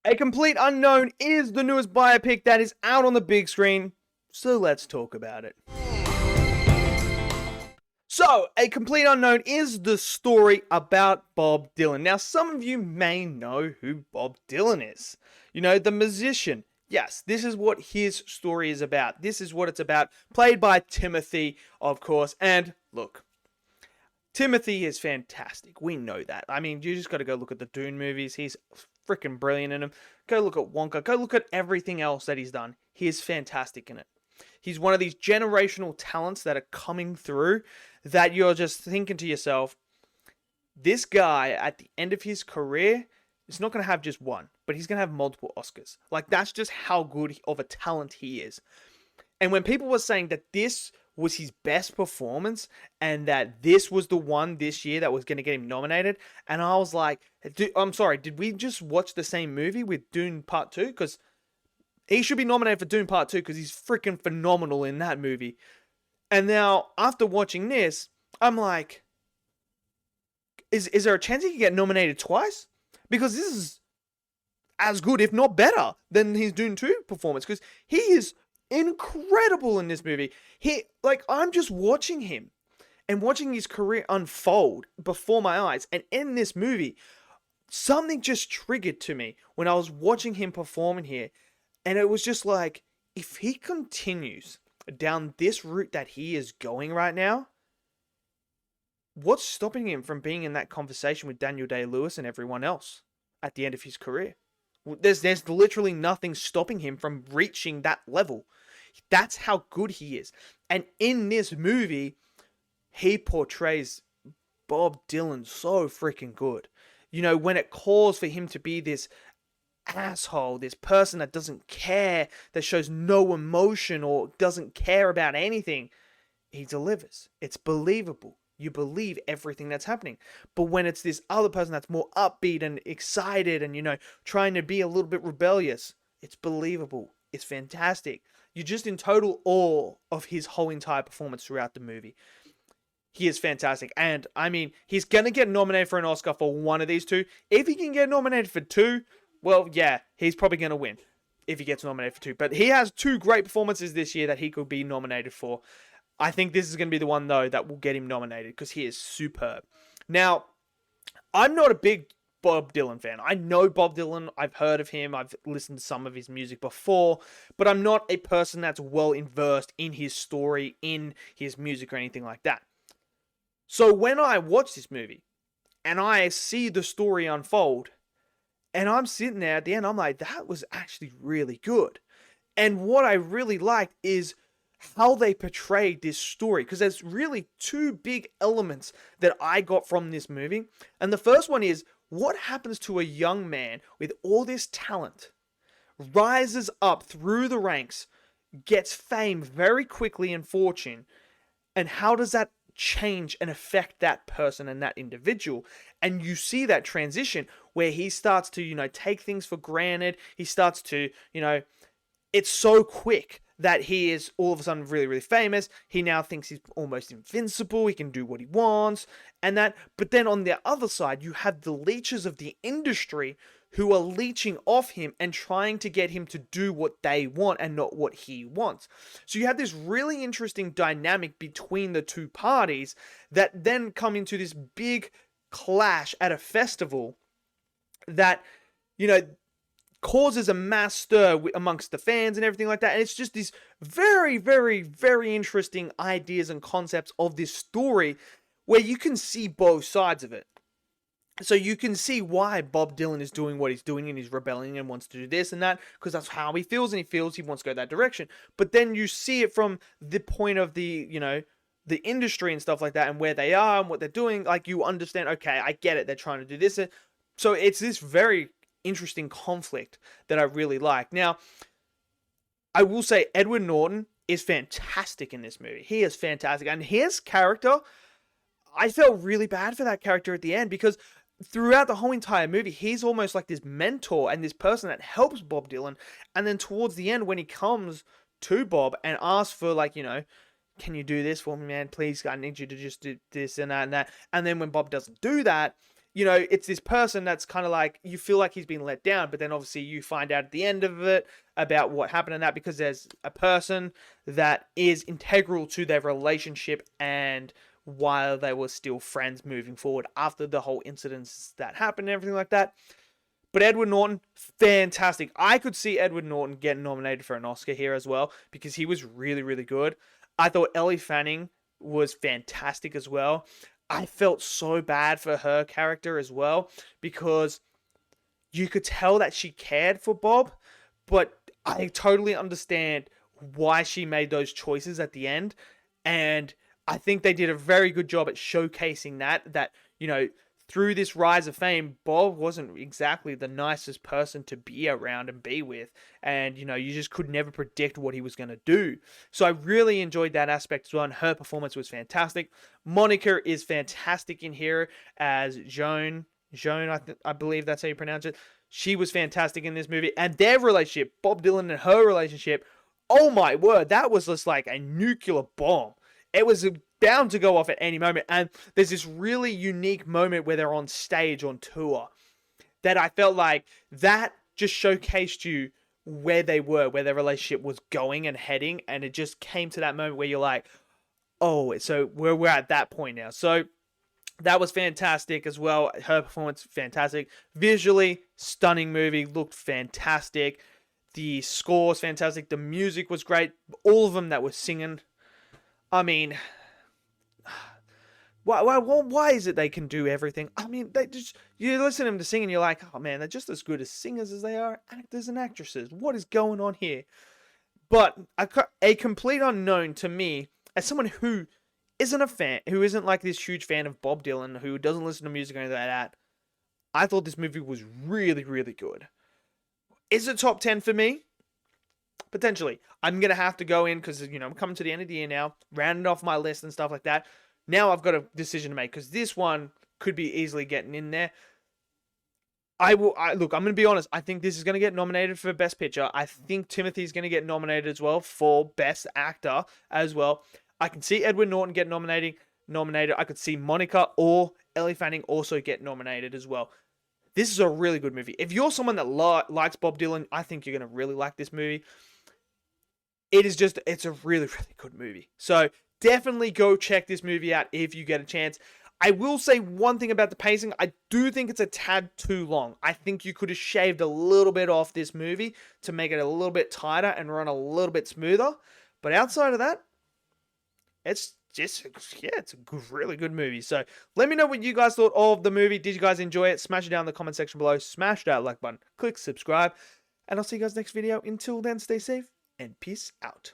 A Complete Unknown is the newest biopic that is out on the big screen, so let's talk about it. So, A Complete Unknown is the story about Bob Dylan. Now, some of you may know who Bob Dylan is. You know, the musician. Yes, this is what his story is about. This is what it's about. Played by TIMOTHEE, of course. And look, TIMOTHEE is fantastic. We know that. I mean, you just got to go look at the Dune movies. He's freaking brilliant in them. Go look at Wonka. Go look at everything else that he's done. He is fantastic in it. He's one of these generational talents that are coming through that you're just thinking to yourself, this guy at the end of his career is not going to have just one, but he's going to have multiple Oscars. Like, that's just how good of a talent he is. And when people were saying that this was his best performance and that this was the one this year that was going to get him nominated, and I was like, I'm sorry, did we just watch the same movie with Dune Part 2? Because he should be nominated for Dune Part 2 because he's freaking phenomenal in that movie. And now, after watching this, I'm like, is there a chance he could get nominated twice? Because this is as good, if not better, than his Dune 2 performance. Because he is incredible in this movie. I'm just watching him and watching his career unfold before my eyes. And in this movie, something just triggered to me when I was watching him perform in here. And it was just like, if he continues down this route that he is going right now, what's stopping him from being in that conversation with Daniel Day-Lewis and everyone else at the end of his career? There's literally nothing stopping him from reaching that level. That's how good he is. And in this movie, he portrays Bob Dylan so freaking good. You know, when it calls for him to be this asshole, this person that doesn't care, that shows no emotion or doesn't care about anything, he delivers. It's believable. You believe everything that's happening. But when it's this other person that's more upbeat and excited and, you know, trying to be a little bit rebellious, it's believable. It's fantastic. You're just in total awe of his whole entire performance throughout the movie. He is fantastic. And, I mean, he's going to get nominated for an Oscar for one of these two. If he can get nominated for two, well, yeah, he's probably going to win if he gets nominated for two. But he has two great performances this year that he could be nominated for. I think this is going to be the one, though, that will get him nominated because he is superb. Now, I'm not a big Bob Dylan fan. I know Bob Dylan. I've heard of him. I've listened to some of his music before. But I'm not a person that's well versed in his story, in his music, or anything like that. So when I watch this movie and I see the story unfold, and I'm sitting there at the end, I'm like, that was actually really good. And what I really liked is how they portrayed this story. Because there's really two big elements that I got from this movie. And the first one is, what happens to a young man with all this talent, rises up through the ranks, gets fame very quickly and fortune, and how does that change and affect that person and that individual? And you see that transition where he starts to, you know, take things for granted. He starts to, you know, it's so quick that he is all of a sudden really, really famous. He now thinks he's almost invincible. He can do what he wants and that. But then on the other side, you have the leeches of the industry who are leeching off him and trying to get him to do what they want and not what he wants. So you have this really interesting dynamic between the two parties that then come into this big clash at a festival that, you know, causes a mass stir amongst the fans and everything like that. And it's just these very, very, very interesting ideas and concepts of this story where you can see both sides of it. So you can see why Bob Dylan is doing what he's doing and he's rebelling and wants to do this and that because that's how he feels, and he feels he wants to go that direction. But then you see it from the point of the, you know, the industry and stuff like that and where they are and what they're doing. Like, you understand, okay, I get it. They're trying to do this. So it's this very interesting conflict that I really like. Now, I will say Edward Norton is fantastic in this movie. He is fantastic. And his character, I felt really bad for that character at the end because throughout the whole entire movie, he's almost like this mentor and this person that helps Bob Dylan. And then towards the end, when he comes to Bob and asks for, like, you know, can you do this for me, man? Please, I need you to just do this and that and that. And then when Bob doesn't do that, you know, it's this person that's kind of like, you feel like he's been let down, but then obviously you find out at the end of it about what happened in that, because there's a person that is integral to their relationship and while they were still friends moving forward after the whole incidents that happened and everything like that. But Edward Norton, fantastic. I could see Edward Norton getting nominated for an Oscar here as well, because he was really, really good. I thought Ellie Fanning was fantastic as well. I felt so bad for her character as well, because you could tell that she cared for Bob, but I totally understand why she made those choices at the end. And I think they did a very good job at showcasing that, you know, through this rise of fame, Bob wasn't exactly the nicest person to be around and be with. And, you know, you just could never predict what he was going to do. So I really enjoyed that aspect as well. And her performance was fantastic. Monica is fantastic in here as Joan, I believe that's how you pronounce it. She was fantastic in this movie. And their relationship, Bob Dylan and her relationship, oh my word, that was just like a nuclear bomb. It was bound to go off at any moment. And there's this really unique moment where they're on stage on tour that I felt like that just showcased you where they were, where their relationship was going and heading. And it just came to that moment where you're like, oh, so we're at that point now. So that was fantastic as well. Her performance, fantastic. Visually, stunning movie, looked fantastic. The score's fantastic. The music was great. All of them that were singing. I mean, why is it they can do everything? I mean, they just, you listen to them to sing and you're like, oh man, they're just as good as singers as they are actors and actresses. What is going on here? But a complete unknown to me, as someone who isn't a fan, who isn't like this huge fan of Bob Dylan, who doesn't listen to music or anything like that, I thought this movie was really, really good. Is it top 10 for me? Potentially. I'm going to have to go in because, you know, I'm coming to the end of the year now, rounding off my list and stuff like that. Now I've got a decision to make because this one could be easily getting in there. Look, I'm going to be honest. I think this is going to get nominated for Best Picture. I think Timothy's going to get nominated as well for Best Actor as well. I can see Edward Norton get nominated. I could see Monica or Ellie Fanning also get nominated as well. This is a really good movie. If you're someone that likes Bob Dylan, I think you're going to really like this movie. It's a really, really good movie. So definitely go check this movie out if you get a chance. I will say one thing about the pacing. I do think it's a tad too long. I think you could have shaved a little bit off this movie to make it a little bit tighter and run a little bit smoother. But outside of that, it's a really good movie. So let me know what you guys thought of the movie. Did you guys enjoy it? Smash it down in the comment section below. Smash that like button. Click subscribe. And I'll see you guys next video. Until then, stay safe and peace out.